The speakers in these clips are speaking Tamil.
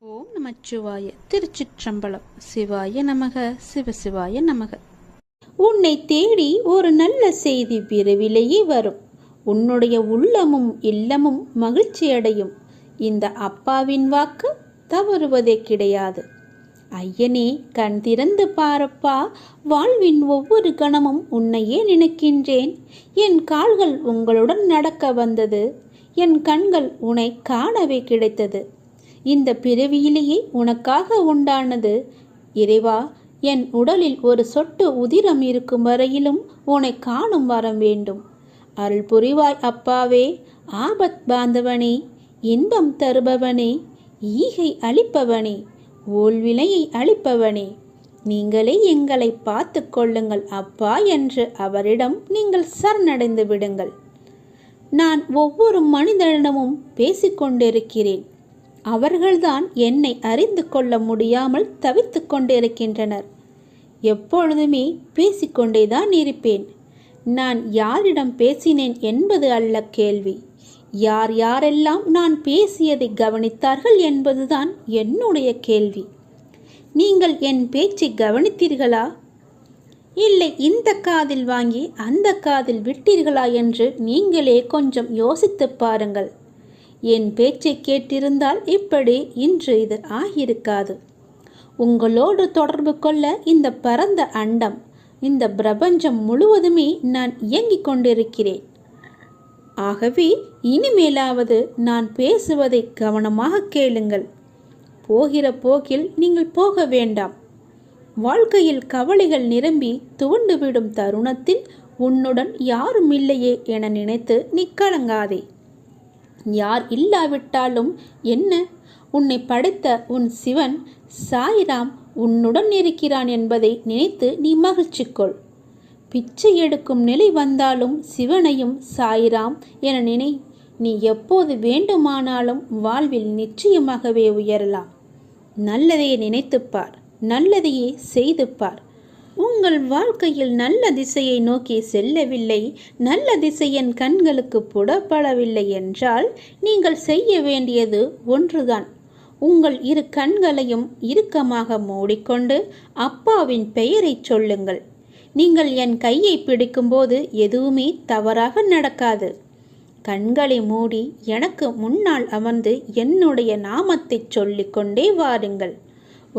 ஓம் நமச்சிவாய. திருச்சிற்றம்பலம். சிவாய நமக. சிவசிவாய நமக. உன்னை தேடி ஒரு நல்ல செய்தி விரைவிலேயே வரும். உன்னுடைய உள்ளமும் இல்லமும் மகிழ்ச்சி அடையும். இந்த அப்பாவின் வாக்கு தவறுவதே கிடையாது. ஐயனே, கண் திறந்து பாரப்பா. வாழ்வின் ஒவ்வொரு கணமும் உன்னையே நினைக்கின்றேன். என் கால்கள் உங்களுடன் நடக்க வந்தது. என் கண்கள் உன்னை காணவே கிடைத்தது. இந்த பிறவியிலேயே உனக்காக உண்டானது. இறைவா, என் உடலில் ஒரு சொட்டு உதிரம் இருக்கும் வரையிலும் உன்னை காணும் வரம் வேண்டும். அருள் புரிவாய் அப்பாவே. ஆபத் பாந்தவனே, இன்பம் தருபவனே, ஈகை அளிப்பவனே, ஓல்வினையை அளிப்பவனே, நீங்களே எங்களை பார்த்து கொள்ளுங்கள் அப்பா என்று அவரிடம் நீங்கள் சரணடைந்து விடுங்கள். நான் ஒவ்வொரு மனிதனிடமும் பேசிக்கொண்டிருக்கிறேன். அவர்கள்தான் என்னை அறிந்து கொள்ள முடியாமல் தவித்து கொண்டிருக்கின்றனர். எப்பொழுதுமே பேசிக்கொண்டேதான் இருப்பேன். நான் யாரிடம் பேசினேன் என்பது அல்ல கேள்வி. யார் யாரெல்லாம் நான் பேசியதை கவனித்தார்கள் என்பதுதான் என்னுடைய கேள்வி. நீங்கள் என் பேச்சை கவனித்தீர்களா? இல்லை, இந்த காதில் வாங்கி அந்த காதில் விட்டீர்களா என்று நீங்களே கொஞ்சம் யோசித்து பாருங்கள். என் பேச்சை கேட்டிருந்தால் இப்படி இன்று இது ஆகியிருக்காது. உங்களோடு தொடர்பு கொள்ள இந்த பரந்த அண்டம், இந்த பிரபஞ்சம் முழுவதுமே நான் இயங்கிக் கொண்டிருக்கிறேன். ஆகவே இனிமேலாவது நான் பேசுவதை கவனமாக கேளுங்கள். போகிற போக்கில் நீங்கள் போக வேண்டாம். வாழ்க்கையில் கவலைகள் நிரம்பி துவண்டுவிடும் தருணத்தில் உன்னுடன் யாரும் இல்லையே என நினைத்து நீ கலங்காதே. யார் இல்லாவிட்டாலும் என்ன, உன்னை படைத்த உன் சிவன் சாய்ராம் உன்னுடன் இருக்கிறான் என்பதை நினைத்து நீ மகிழ்ச்சி கொள். பிச்சை எடுக்கும் நிலை வந்தாலும் சிவனையும் சாய்ராம் என நினை. நீ எப்போது வேண்டுமானாலும் வாழ்வில் நிச்சயமாகவே உயரலாம். நல்லதையே நினைத்துப்பார், நல்லதையே செய்து பார். உங்கள் வாழ்க்கையில் நல்ல திசையை நோக்கி செல்லவில்லை, நல்ல திசை என் கண்களுக்கு புலப்படவில்லை என்றால் நீங்கள் செய்ய வேண்டியது ஒன்றுதான். உங்கள் இரு கண்களையும் இறுக்கமாக மூடிக்கொண்டு அப்பாவின் பெயரை சொல்லுங்கள். நீங்கள் என் கையை பிடிக்கும்போது எதுவுமே தவறாக நடக்காது. கண்களை மூடி எனக்கு முன்னால் அமர்ந்து என்னுடைய நாமத்தை சொல்லிக்கொண்டே வாருங்கள்.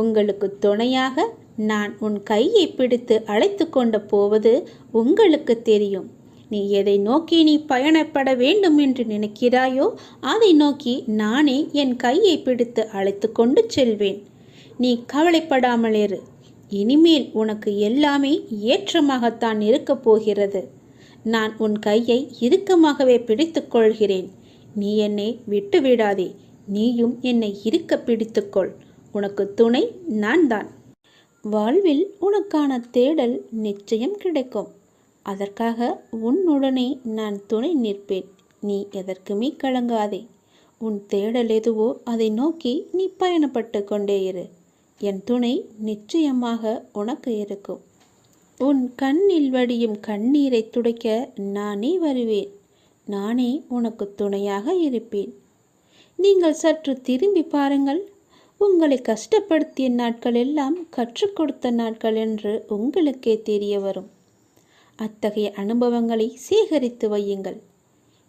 உங்களுக்கு துணையாக நான் உன் கையை பிடித்து அழைத்து கொண்டு போவது உங்களுக்கு தெரியும். நீ எதை நோக்கி நீ பயணப்பட வேண்டும் என்று நினைக்கிறாயோ அதை நோக்கி நானே என் கையை பிடித்து அழைத்து கொண்டு செல்வேன். நீ கவலைப்படாமல் இரு. இனிமேல் உனக்கு எல்லாமே ஏற்றமாகத்தான் இருக்கப் போகிறது. நான் உன் கையை இறுக்கமாகவே பிடித்து கொள்கிறேன். நீ என்னை விட்டு விடாதே. நீயும் என்னை இறுக்க பிடித்துக்கொள். உனக்கு துணை நான் தான். வாழ்வில் உனக்கான தேடல் நிச்சயம் கிடைக்கும். அதற்காக உன்னுடனே நான் துணை நிற்பேன். நீ எதற்குமே கலங்காதே. உன் தேடல் எதுவோ அதை நோக்கி நீ பயணப்பட்டு கொண்டே இரு. என் துணை நிச்சயமாக உனக்கு இருக்கும். உன் கண்ணில் வடியும் கண்ணீரை துடைக்க நானே வருவேன். நானே உனக்கு துணையாக இருப்பேன். நீங்கள் சற்று திரும்பி பாருங்கள். உங்களை கஷ்டப்படுத்திய நாட்கள் எல்லாம் கற்றுக் கொடுத்த நாட்கள் என்று உங்களுக்கே தெரிய வரும். அத்தகைய அனுபவங்களை சேகரித்து வையுங்கள்.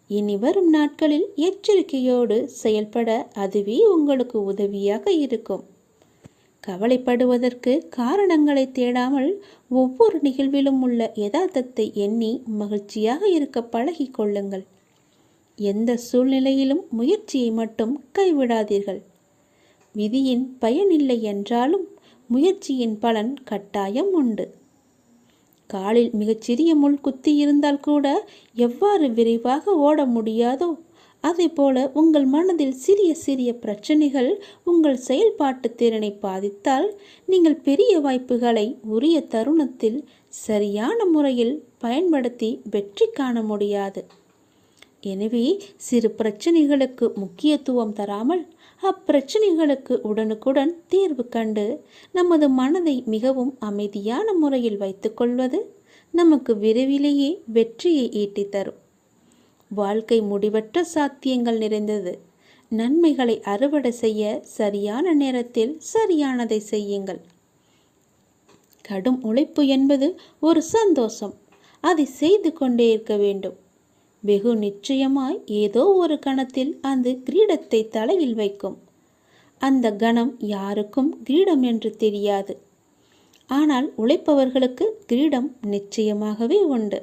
இனி வரும் நாட்களில் எச்சரிக்கையோடு செயல்பட அதுவே உங்களுக்கு உதவியாக இருக்கும். கவலைப்படுவதற்கு காரணங்களை தேடாமல் ஒவ்வொரு நிகழ்விலும் உள்ள யதார்த்தத்தை எண்ணி மகிழ்ச்சியாக இருக்க பழகி கொள்ளுங்கள். எந்த சூழ்நிலையிலும் முயற்சியை மட்டும் கைவிடாதீர்கள். விதியின் பயனில்லை என்றாலும் முயற்சியின் பலன் கட்டாயம் உண்டு. காலில் மிகச்சிறிய முள் குத்தி இருந்தால் கூட எவ்வாறு விரைவாக ஓட முடியாதோ அதே போல உங்கள் மனதில் சிறிய சிறிய பிரச்சனைகள் உங்கள் செயல்பாட்டு திறனை பாதித்தால் நீங்கள் பெரிய வாய்ப்புகளை உரிய தருணத்தில் சரியான முறையில் பயன்படுத்தி வெற்றி காண முடியாது. எனவே சிறு பிரச்சனைகளுக்கு முக்கியத்துவம் தராமல் அப்பிரச்சனைகளுக்கு உடனுக்குடன் தீர்வு கண்டு நமது மனதை மிகவும் அமைதியான முறையில் வைத்துக்கொள்வது நமக்கு விரைவிலேயே வெற்றியை ஈட்டி தரும். வாழ்க்கை முடிவற்ற சாத்தியங்கள் நிறைந்தது. நன்மைகளை அறுவடை செய்ய சரியான நேரத்தில் சரியானதை செய்யுங்கள். கடும் உழைப்பு என்பது ஒரு சந்தோஷம். அதை செய்து கொண்டே இருக்க வேண்டும். வெகு நிச்சயமாய் ஏதோ ஒரு கணத்தில் அந்த கிரீடத்தை தலையில் வைக்கும். அந்த கணம் யாருக்கும் கிரீடம் என்று தெரியாது. ஆனால் உழைப்பவர்களுக்கு கிரீடம் நிச்சயமாகவே உண்டு.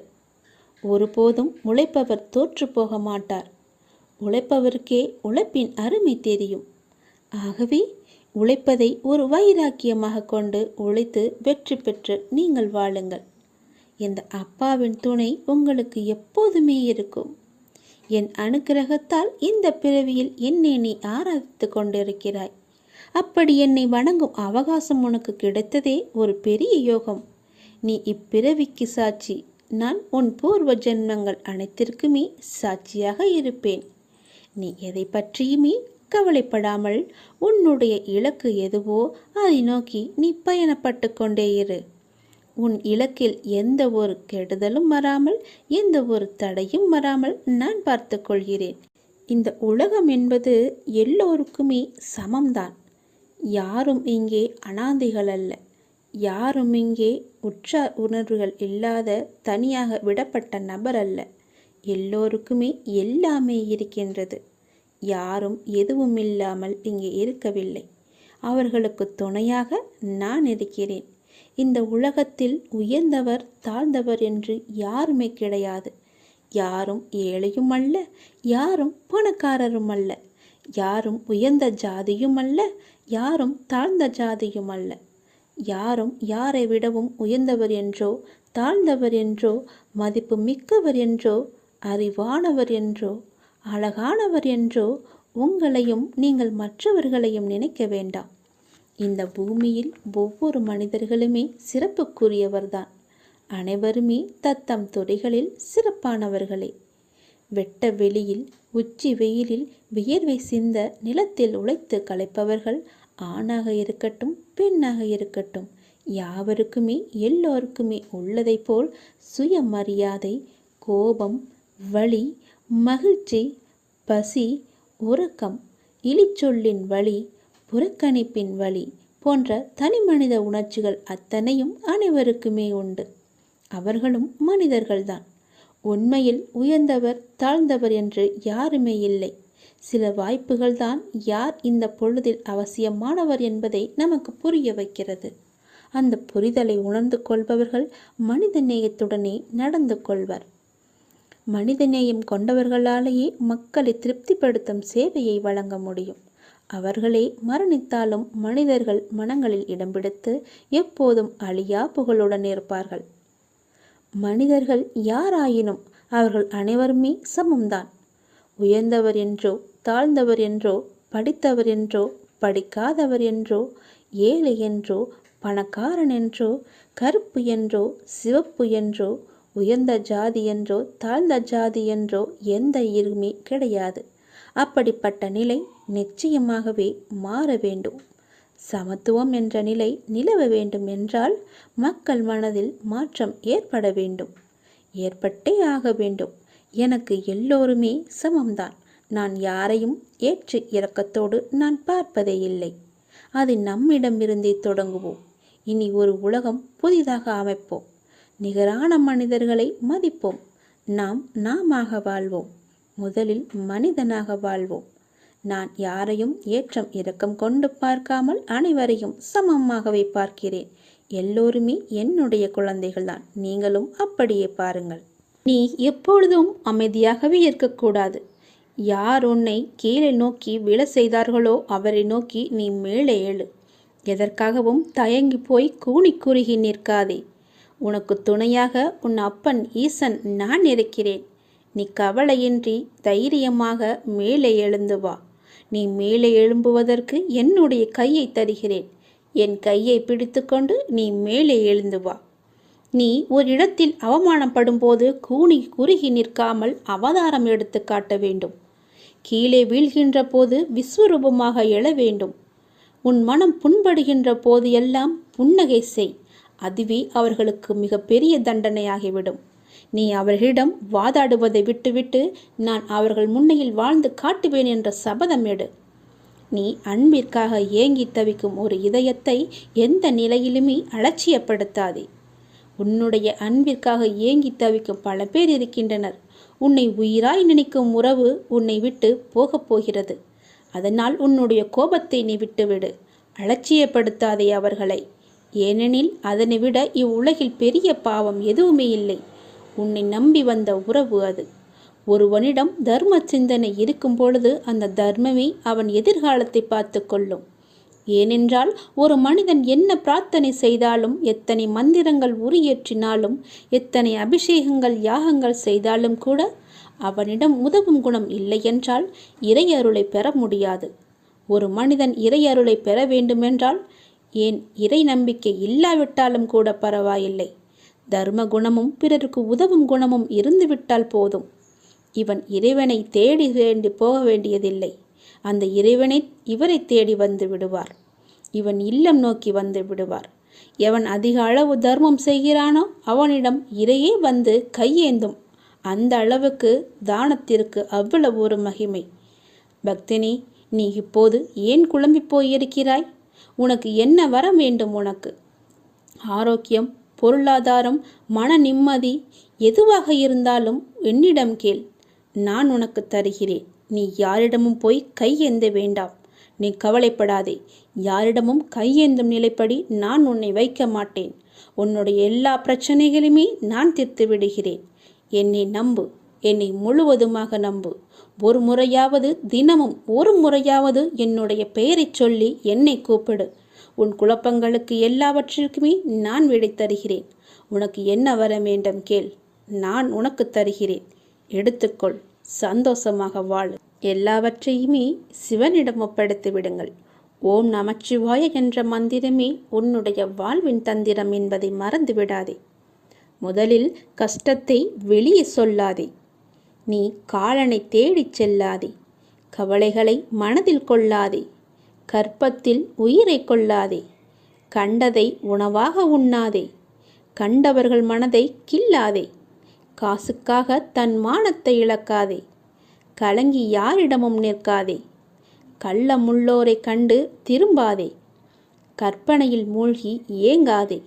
ஒருபோதும் உழைப்பவர் தோற்று போக மாட்டார். உழைப்பவருக்கே உழைப்பின் அருமை தெரியும். ஆகவே உழைப்பதை ஒரு வைராக்கியமாக கொண்டு உழைத்து வெற்றி பெற்று நீங்கள் வாழுங்கள். இந்த அப்பாவின் துணை உங்களுக்கு எப்போதுமே இருக்கும். என் அனுக்கிரகத்தால் இந்த பிறவியில் என்னை நீ ஆராதித்து கொண்டிருக்கிறாய். அப்படி என்னை வணங்கும் அவகாசம் உனக்கு கிடைத்ததே ஒரு பெரிய யோகம். நீ இப்பிறவிக்கு சாட்சி. நான் உன் பூர்வ ஜென்மங்கள் அனைத்திற்குமே சாட்சியாக இருப்பேன். நீ எதை பற்றியுமே கவலைப்படாமல் உன்னுடைய இலக்கு எதுவோ அதை நோக்கி நீ பயணப்பட்டு கொண்டே இரு. உன் இலக்கில் எந்த ஒரு கெடுதலும் வராமல், எந்த ஒரு தடையும் வராமல் நான் பார்த்து கொள்கிறேன். இந்த உலகம் என்பது எல்லோருக்குமே சமம்தான். யாரும் இங்கே அனாதைகள் அல்ல. யாரும் இங்கே உற்றார் உணர்வுகள் இல்லாத தனியாக விடப்பட்ட நபர் அல்ல. எல்லோருக்குமே எல்லாமே இருக்கின்றது. யாரும் எதுவும் இல்லாமல் இங்கே இருக்கவில்லை. அவர்களுக்கு துணையாக நான் இருக்கிறேன். இந்த உலகத்தில் உயர்ந்தவர் தாழ்ந்தவர் என்று யாருமே கிடையாது. யாரும் ஏழையும் அல்ல, யாரும் பணக்காரரும் அல்ல. யாரும் உயர்ந்த ஜாதியும் அல்ல, யாரும் தாழ்ந்த ஜாதியும் அல்ல. யாரும் யாரை விடவும் உயர்ந்தவர் என்றோ தாழ்ந்தவர் என்றோ மதிப்பு மிக்கவர் என்றோ அறிவானவர் என்றோ அழகானவர் என்றோ உங்களையும் நீங்கள் மற்றவர்களையும் நினைக்க வேண்டாம். இந்த பூமியில் ஒவ்வொரு மனிதர்களுமே சிறப்புக்குரியவர்தான். அனைவருமே தத்தம் துறைகளில் சிறப்பானவர்களே. வெட்ட வெளியில் உச்சி வெயிலில் வியர்வை சிந்த நிலத்தில் உழைத்து களைப்பவர்கள் ஆணாக இருக்கட்டும் பெண்ணாக இருக்கட்டும், யாவருக்குமே எல்லோருக்குமே உள்ளதை போல் சுயமரியாதை, கோபம், வலி, மகிழ்ச்சி, பசி, உறக்கம், இழிச்சொல்லின் வலி, புறக்கணிப்பின் வலி போன்ற தனிமனித உணர்ச்சிகள் அத்தனையும் அனைவருக்குமே உண்டு. அவர்களும் மனிதர்கள்தான். உண்மையில் உயர்ந்தவர் தாழ்ந்தவர் என்று யாருமே இல்லை. சில வாய்ப்புகள்தான் யார் இந்த பொழுதில் அவசியமானவர் என்பதை நமக்கு புரிய வைக்கிறது. அந்த புரிதலை உணர்ந்து கொள்பவர்கள் மனித நேயத்துடனே நடந்து கொள்வர். மனிதநேயம் கொண்டவர்களாலேயே மக்களை திருப்திப்படுத்தும் சேவையை வழங்க முடியும். அவர்களே மரணித்தாலும் மனிதர்கள் மனங்களில் இடம் பிடித்து எப்போதும் அழியா புகழுடன் இருப்பார்கள். மனிதர்கள் யாராயினும் அவர்கள் அனைவருமே சமம்தான். உயர்ந்தவர் என்றோ தாழ்ந்தவர் என்றோ படித்தவர் என்றோ படிக்காதவர் என்றோ ஏழை என்றோ பணக்காரன் என்றோ கருப்பு என்றோ சிவப்பு என்றோ உயர்ந்த ஜாதி என்றோ தாழ்ந்த ஜாதி என்றோ எந்த இருமே கிடையாது. அப்படிப்பட்ட நிலை நிச்சயமாகவே மாற வேண்டும். சமத்துவம் என்ற நிலை நிலவ வேண்டும் என்றால் மக்கள் மனதில் மாற்றம் ஏற்பட வேண்டும். ஏற்பட்டே ஆக வேண்டும். எனக்கு எல்லோருமே சமம்தான். நான் யாரையும் ஏற்று இரக்கத்தோடு நான் பார்ப்பதே இல்லை. அது நம்மிடமிருந்தே தொடங்குவோம். இனி ஒரு உலகம் புதிதாக அமைப்போம். நிகரான மனிதர்களை மதிப்போம். நாமாக வாழ்வோம். முதலில் மனிதனாக வாழ்வோம். நான் யாரையும் ஏற்றம் இரக்கம் கொண்டு பார்க்காமல் அனைவரையும் சமமாகவே பார்க்கிறேன். எல்லோருமே என்னுடைய குழந்தைகள்தான். நீங்களும் அப்படியே பாருங்கள். நீ எப்பொழுதும் அமைதியாகவே இருக்கக்கூடாது. யார் உன்னை கீழே நோக்கி விழ செய்தார்களோ அவரை நோக்கி நீ மேலே எழு. எதற்காகவும் தயங்கி போய் கூனி குறுகி நிற்காதே. உனக்கு துணையாக உன் அப்பன் ஈசன் நான் இருக்கிறேன். நீ கவலையின்றி தைரியமாக மேலே எழுந்து வா. நீ மேலே எழும்புவதற்கு என்னுடைய கையை தருகிறேன். என் கையை பிடித்து கொண்டு நீ மேலே எழுந்து வா. நீ ஒரு இடத்தில் அவமானப்படும் போது கூனி குறுகி நிற்காமல் அவதாரம் எடுத்து காட்ட வேண்டும். கீழே வீழ்கின்ற போது விஸ்வரூபமாக எழ வேண்டும். உன் மனம் புண்படுகின்ற போது எல்லாம் புன்னகை செய். அதுவே அவர்களுக்கு மிக பெரிய தண்டனையாகிவிடும். நீ அவர்களிடம் வாதாடுவதை விட்டுவிட்டு நான் அவர்கள் முன்னையில் வாழ்ந்து காட்டுவேன் என்ற சபதம் எடு. நீ அன்பிற்காக ஏங்கி தவிக்கும் ஒரு இதயத்தை எந்த நிலையிலுமே அலட்சியப்படுத்தாதே. உன்னுடைய அன்பிற்காக ஏங்கி தவிக்கும் பல பேர் இருக்கின்றனர். உன்னை உயிராய் நினைக்கும் உறவு உன்னை விட்டு போகப் போகிறது. அதனால் உன்னுடைய கோபத்தை நீ விட்டுவிடு. அலட்சியப்படுத்தாதே அவர்களை. ஏனெனில் அதனை விட இவ்வுலகில் பெரிய பாவம் எதுவுமே இல்லை. உன்னை நம்பி வந்த உறவு அது. ஒருவனிடம் தர்ம சிந்தனை இருக்கும் பொழுது அந்த தர்மமே அவன் எதிர்காலத்தை பார்த்து கொள்ளும். ஏனென்றால் ஒரு மனிதன் என்ன பிரார்த்தனை செய்தாலும், எத்தனை மந்திரங்கள் உரியேற்றினாலும், எத்தனை அபிஷேகங்கள் யாகங்கள் செய்தாலும் கூட அவனிடம் உதவும் குணம் இல்லையென்றால் இறையருளை பெற முடியாது. ஒரு மனிதன் இறையருளை பெற வேண்டுமென்றால், ஏன் இறை நம்பிக்கை இல்லாவிட்டாலும் கூட பரவாயில்லை, தர்ம குணமும் பிறருக்கு உதவும் குணமும் இருந்துவிட்டால் போதும். இவன் இறைவனை தேடி போக வேண்டியதில்லை. அந்த இறைவனை இவரை தேடி வந்து விடுவார். இவன் இல்லம் நோக்கி வந்து விடுவார். எவன் அதிக அளவு தர்மம் செய்கிறானோ அவனிடம் இறையே வந்து கையேந்தும். அந்த அளவுக்கு தானத்திற்கு அவ்வளவு ஒரு மகிமை. பக்தினி, நீ இப்போது ஏன் குழம்பி போயிருக்கிறாய்? உனக்கு என்ன வர வேண்டும்? உனக்கு ஆரோக்கியம், பொருளாதாரம், மன நிம்மதி எதுவாக இருந்தாலும் என்னிடம் கேள். நான் உனக்கு தருகிறேன். நீ யாரிடமும் போய் கையேந்த வேண்டாம். நீ கவலைப்படாதே. யாரிடமும் கையேந்தும் நிலைப்படி நான் உன்னை வைக்க மாட்டேன். உன்னுடைய எல்லா பிரச்சனைகளுமே நான் தீர்த்து விடுகிறேன். என்னை நம்பு. என்னை முழுவதுமாக நம்பு. ஒரு முறையாவது, தினமும் ஒரு முறையாவது என்னுடைய பெயரை சொல்லி என்னை கூப்பிடு. உன் குழப்பங்களுக்கு எல்லாவற்றிற்குமே நான் விடை தருகிறேன். உனக்கு என்ன வர வேண்டும் கேள். நான் உனக்கு தருகிறேன். எடுத்துக்கொள். சந்தோஷமாக வாழ். எல்லாவற்றையுமே சிவனிடம் ஒப்படைத்து விடுங்கள். ஓம் நமச்சிவாய என்ற மந்திரமே உன்னுடைய வாழ்வின் தந்திரம் என்பதை மறந்து விடாதே. முதலில் கஷ்டத்தை வெளியே சொல்லாதே. நீ காலனை தேடிச் செல்லாதே. கவலைகளை மனதில் கொள்ளாதே. கற்பத்தில் உயிரை கொள்ளாதே. கண்டதை உணவாக உண்ணாதே. கண்டவர்கள் மனதை கில்லாதே. காசுக்காக தன் மானத்தை இழக்காதே. கலங்கி யாரிடமும் நிற்காதே. கள்ளமுள்ளோரை கண்டு திரும்பாதே. கற்பனையில் மூழ்கி ஏங்காதே.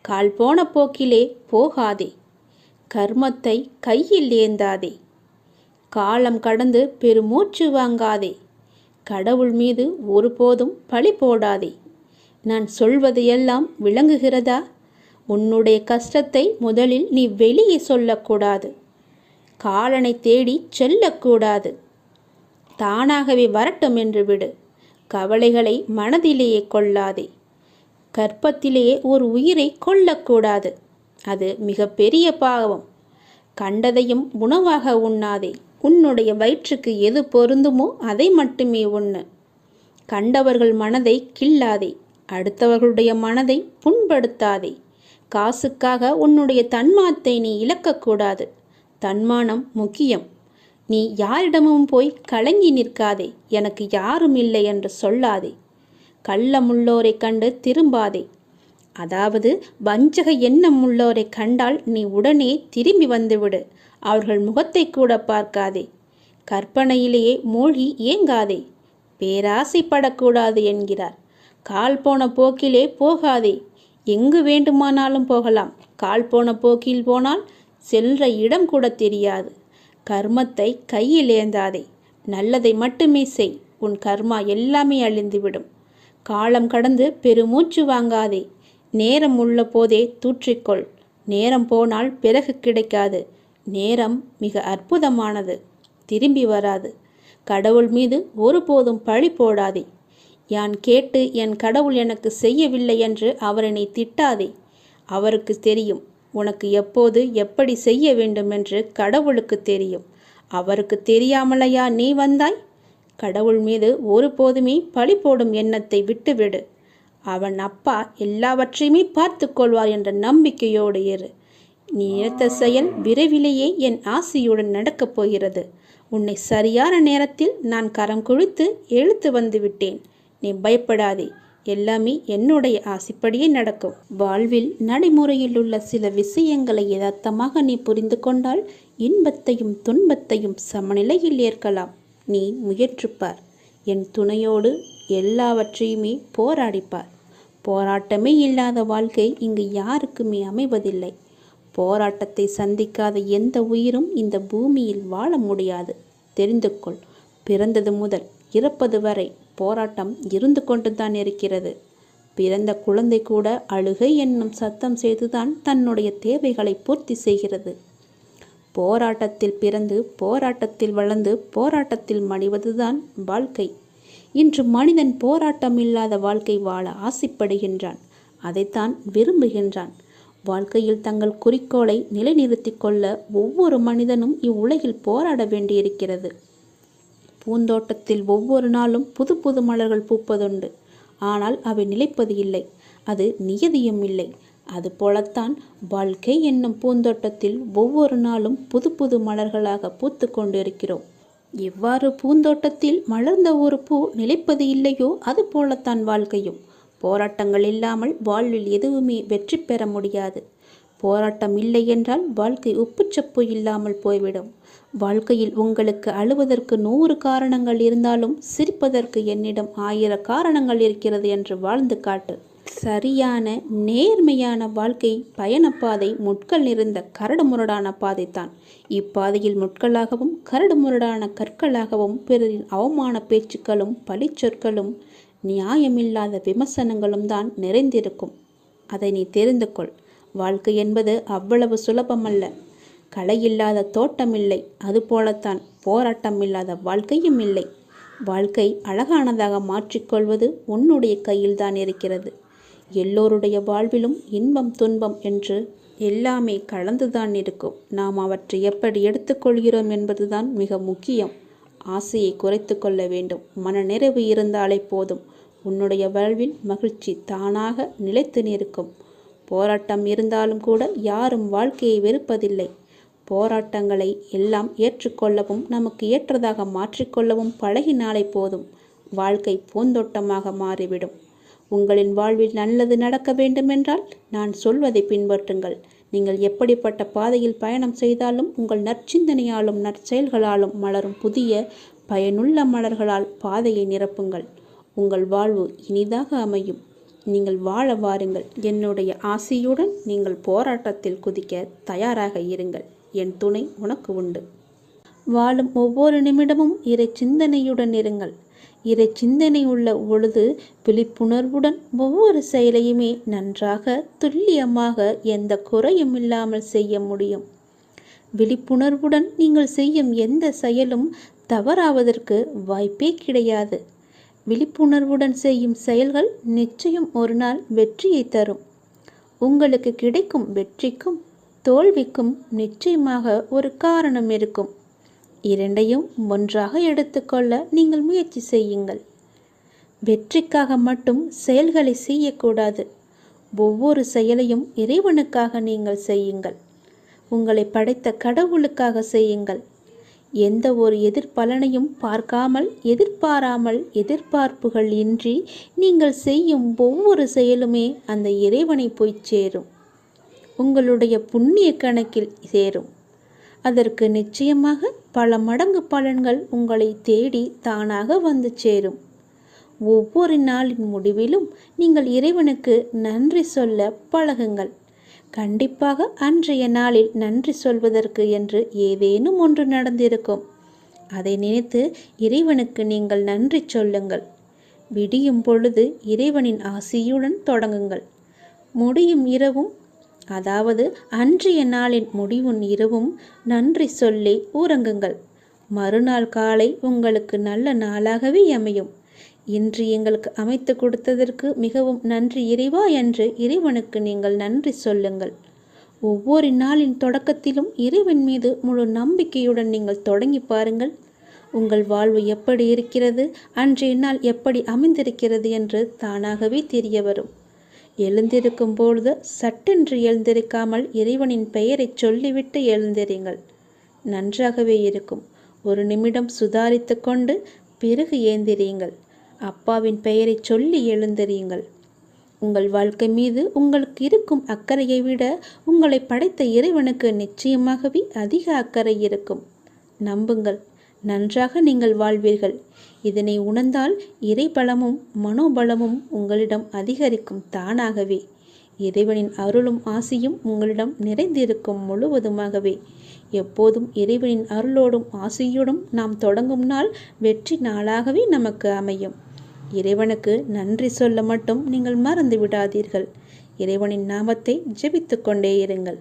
கால் போன போக்கிலே போகாதே. கர்மத்தை கையில் ஏந்தாதே. காலம் கடந்து பெருமூச்சு வாங்காதே. கடவுள் மீது ஒருபோதும் பழி போடாதே. நான் சொல்வது எல்லாம் விளங்குகிறதா? உன்னுடைய கஷ்டத்தை முதலில் நீ வெளியே சொல்லக்கூடாது. காலனை தேடி செல்லக்கூடாது. தானாகவே வரட்டும் என்று விடு. கவலைகளை மனதிலேயே கொள்ளாதே. கற்பத்திலேயே ஒரு உயிரை கொல்லக்கூடாது. அது மிக பெரிய பாவம். கண்டதையும் உணவாக உண்ணாதே. உன்னுடைய வயிற்றுக்கு எது பொருந்துமோ அதை மட்டுமே உண்ணு. கண்டவர்கள் மனதை கில்லாதே. அடுத்தவர்களுடைய மனதை புண்படுத்தாதே. காசுக்காக உன்னுடைய தன்மானத்தை நீ இழக்கக்கூடாது. தன்மானம் முக்கியம். நீ யாரிடமும் போய் கலங்கி நிற்காதே. எனக்கு யாரும் இல்லை என்று சொல்லாதே. கள்ளமுள்ளோரை கண்டு திரும்பாதே. அதாவது வஞ்சக எண்ணம் உள்ளோரை கண்டால் நீ உடனே திரும்பி வந்துவிடு. அவர்கள் முகத்தை கூட பார்க்காதே. கற்பனையிலேயே மூழ்கி ஏங்காதே. பேராசைப்படக்கூடாது என்கிறார். கால் போன போக்கிலே போகாதே. எங்கு வேண்டுமானாலும் போகலாம். கால் போன போக்கில் போனால் செல்ற இடம் கூட தெரியாது. கர்மத்தை கையில் ஏந்தாதே. நல்லதை மட்டுமே செய். உன் கர்மா எல்லாமே அழிந்துவிடும். காலம் கடந்து பெருமூச்சு வாங்காதே. நேரம் உள்ள போதே தூற்றிக்கொள். நேரம் போனால் பிறகு கிடைக்காது. நேரம் மிக அற்புதமானது. திரும்பி வராது. கடவுள் மீது ஒருபோதும் பழி போடாதே. யான் கேட்டு என் கடவுள் எனக்கு செய்யவில்லை என்று அவரை நீ திட்டாதே. அவருக்கு தெரியும் உனக்கு எப்போது எப்படி செய்ய வேண்டும் என்று. கடவுளுக்கு தெரியும். அவருக்கு தெரியாமலையா நீ வந்தாய்? கடவுள் மீது ஒருபோதுமே பழி போடும் எண்ணத்தை விட்டுவிடு. அவன் அப்பா எல்லாவற்றையுமே பார்த்து கொள்வார் என்ற நம்பிக்கையோடு இரு. நீ நினைத்த செயல் விரைவிலேயே என் ஆசையுடன் நடக்கப் போகிறது. உன்னை சரியான நேரத்தில் நான் கரம் குழித்து இழுத்து வந்து விட்டேன். நீ பயப்படாதே. எல்லாமே என்னுடைய ஆசைப்படியே நடக்கும். வாழ்வில் நடைமுறையில் உள்ள சில விஷயங்களை யதார்த்தமாக நீ புரிந்து கொண்டால் இன்பத்தையும் துன்பத்தையும் சமநிலையில் ஏற்கலாம். நீ முயற்றுப்பார். என் துணையோடு எல்லாவற்றையுமே போராடிப்பார். போராட்டமே இல்லாத வாழ்க்கை இங்கு யாருக்குமே அமைவதில்லை. போராட்டத்தை சந்திக்காத எந்த உயிரும் இந்த பூமியில் வாழ முடியாது. தெரிந்து கொள். பிறந்தது முதல் இறப்பது வரை போராட்டம் இருந்து கொண்டுதான் இருக்கிறது. பிறந்த குழந்தை கூட அழுகை என்னும் சத்தம் செய்துதான் தன்னுடைய தேவைகளை பூர்த்தி செய்கிறது. போராட்டத்தில் பிறந்து போராட்டத்தில் வளர்ந்து போராட்டத்தில் மடிவதுதான் வாழ்க்கை. இன்று மனிதன் போராட்டம் இல்லாத வாழ்க்கை வாழ ஆசைப்படுகின்றான். அதைத்தான் விரும்புகின்றான். வாழ்க்கையில் தங்கள் குறிக்கோளை நிலைநிறுத்தி கொள்ள ஒவ்வொரு மனிதனும் இவ்வுலகில் போராட வேண்டியிருக்கிறது. பூந்தோட்டத்தில் ஒவ்வொரு நாளும் புது புது மலர்கள் பூப்பதுண்டு. ஆனால் அவை நிலைப்பது இல்லை. அது நியதியும் இல்லை. அதுபோலத்தான் வாழ்க்கை என்னும் பூந்தோட்டத்தில் ஒவ்வொரு நாளும் புது புது மலர்களாக பூத்து கொண்டிருக்கிறோம். எவ்வாறு பூந்தோட்டத்தில் மலர்ந்த ஒரு பூ நிலைப்பது இல்லையோ அது போலத்தான் வாழ்க்கையும். போராட்டங்கள் இல்லாமல் வாழ்வில் எதுவுமே வெற்றி பெற முடியாது. போராட்டம் இல்லை என்றால் வாழ்க்கை உப்புச்சப்பு இல்லாமல் போய்விடும். வாழ்க்கையில் உங்களுக்கு அழுவதற்கு 100 காரணங்கள் இருந்தாலும் சிரிப்பதற்கு என்னிடம் 1000 காரணங்கள் இருக்கிறது என்று வாழ்ந்து காட்டு. சரியான நேர்மையான வாழ்க்கை பயணப்பாதை முட்கள் நிறைந்த கரடுமுரடான பாதைத்தான். இப்பாதையில் முட்களாகவும் கரடுமுரடான கற்களாகவும் பிறரின் அவமான பேச்சுக்களும் பழிச்சொற்களும் நியாயமில்லாத விமர்சனங்களும் தான் நிறைந்திருக்கும். அதை நீ தெரிந்து கொள். வாழ்க்கை என்பது அவ்வளவு சுலபமல்ல. களை இல்லாத தோட்டம் இல்லை. அதுபோலத்தான் போராட்டம் இல்லாத வாழ்க்கையும் இல்லை. வாழ்க்கை அழகானதாக மாற்றிக்கொள்வது உன்னுடைய கையில்தான் இருக்கிறது. எல்லோருடைய வாழ்விலும் இன்பம் துன்பம் என்று எல்லாமே கலந்துதான் இருக்கும். நாம் அவற்றை எப்படி எடுத்துக்கொள்கிறோம் என்பதுதான் மிக முக்கியம். ஆசையை குறைத்து கொள்ள வேண்டும். மனநிறைவு இருந்தாலே போதும். உன்னுடைய வாழ்வில் மகிழ்ச்சி தானாக நிலைத்து நிற்கும். போராட்டம் இருந்தாலும் கூட யாரும் வாழ்க்கையை வெறுப்பதில்லை. போராட்டங்களை எல்லாம் ஏற்றுக்கொள்ளவும் நமக்கு ஏற்றதாக மாற்றிக்கொள்ளவும் பழகினாலே போதும். வாழ்க்கை பூந்தோட்டமாக மாறிவிடும். உங்களின் வாழ்வில் நல்லது நடக்க வேண்டுமென்றால் நான் சொல்வதை பின்பற்றுங்கள். நீங்கள் எப்படிப்பட்ட பாதையில் பயணம் செய்தாலும் உங்கள் நற்சிந்தனையாலும் நற்செயல்களாலும் மலரும் புதிய பயனுள்ள மலர்களால் பாதையை நிரப்புங்கள். உங்கள் வாழ்வு இனிதாக அமையும். நீங்கள் வாழ வாருங்கள். என்னுடைய ஆசையுடன் நீங்கள் போராட்டத்தில் குதிக்க தயாராக இருங்கள். என் துணை உனக்கு உண்டு. வாழும் ஒவ்வொரு நிமிடமும் இறை சிந்தனையுடன் இருங்கள். இறை சிந்தனை உள்ள பொழுது விழிப்புணர்வுடன் ஒவ்வொரு செயலையுமே நன்றாக துல்லியமாக எந்த குறையும் இல்லாமல் செய்ய முடியும். விழிப்புணர்வுடன் நீங்கள் செய்யும் எந்த செயலும் தவறாவதற்கு வாய்ப்பே கிடையாது. விழிப்புணர்வுடன் செய்யும் செயல்கள் நிச்சயம் ஒரு நாள் வெற்றியை தரும். உங்களுக்கு கிடைக்கும் வெற்றிக்கும் தோல்விக்கும் நிச்சயமாக ஒரு காரணம் இருக்கும். இரண்டையும் ஒன்றாக எடுத்துக்கொள்ள நீங்கள் முயற்சி செய்யுங்கள். வெற்றிக்காக மட்டும் செயல்களை செய்யக்கூடாது. ஒவ்வொரு செயலையும் இறைவனுக்காக நீங்கள் செய்யுங்கள். உங்களை படைத்த கடவுளுக்காக செய்யுங்கள். எந்த ஒரு எதிர்பலனையும் பார்க்காமல் எதிர்பாராமல் எதிர்பார்ப்புகள் இன்றி நீங்கள் செய்யும் ஒவ்வொரு செயலுமே அந்த இறைவனை போய் சேரும். உங்களுடைய புண்ணிய கணக்கில் சேரும். அதற்கு நிச்சயமாக பல மடங்கு பலன்கள் உங்களை தேடி தானாக வந்து சேரும். ஒவ்வொரு நாளின் முடிவிலும் நீங்கள் இறைவனுக்கு நன்றி சொல்ல பழகுங்கள். கண்டிப்பாக அன்றைய நாளில் நன்றி சொல்வதற்கு என்று ஏதேனும் ஒன்று நடந்திருக்கும். அதை நினைத்து இறைவனுக்கு நீங்கள் நன்றி சொல்லுங்கள். விடியும் பொழுது இறைவனின் ஆசியுடன் தொடங்குங்கள். முடியும் இரவும், அதாவது அன்றைய நாளின் முடிவும் இரவும் நன்றி சொல்லி உறங்குங்கள். மறுநாள் காலை உங்களுக்கு நல்ல நாளாகவே அமையும். இன்று எங்களுக்கு அமைத்து கொடுத்ததற்கு மிகவும் நன்றி இறைவா என்று இறைவனுக்கு நீங்கள் நன்றி சொல்லுங்கள். ஒவ்வொரு நாளின் தொடக்கத்திலும் இறைவன் மீது முழு நம்பிக்கையுடன் நீங்கள் தொடங்கி பாருங்கள். உங்கள் வாழ்வு எப்படி இருக்கிறது, அன்றைய நாள் எப்படி அமைந்திருக்கிறது என்று தானாகவே தெரிய வரும். எழுந்திருக்கும் பொழுது சட்டென்று எழுந்திருக்காமல் இறைவனின் பெயரை சொல்லிவிட்டு எழுந்திருங்கள். நன்றாகவே இருக்கும். ஒரு நிமிடம் சுதாரித்து கொண்டு பிறகு ஏந்திரியுங்கள். அப்பாவின் பெயரை சொல்லி எழுந்தறியுங்கள். உங்கள் வாழ்க்கை மீது உங்களுக்கு இருக்கும் அக்கறையை விட உங்களை படைத்த இறைவனுக்கு நிச்சயமாகவே அதிக அக்கறை இருக்கும். நம்புங்கள், நன்றாக நீங்கள் வாழ்வீர்கள். இதனை உணர்ந்தால் இறைபலமும் மனோபலமும் உங்களிடம் அதிகரிக்கும் தானாகவே. இறைவனின் அருளும் ஆசியும் உங்களிடம் நிறைந்திருக்கும் முழுவதுமாகவே. எப்போதும் இறைவனின் அருளோடும் ஆசியோடும் நாம் தொடங்கும் நாள் வெற்றி நாளாகவே நமக்கு அமையும். இறைவனுக்கு நன்றி சொல்ல மட்டும் நீங்கள் மறந்து விடாதீர்கள். இறைவனின் நாமத்தை ஜெபித்து கொண்டே இருங்கள்.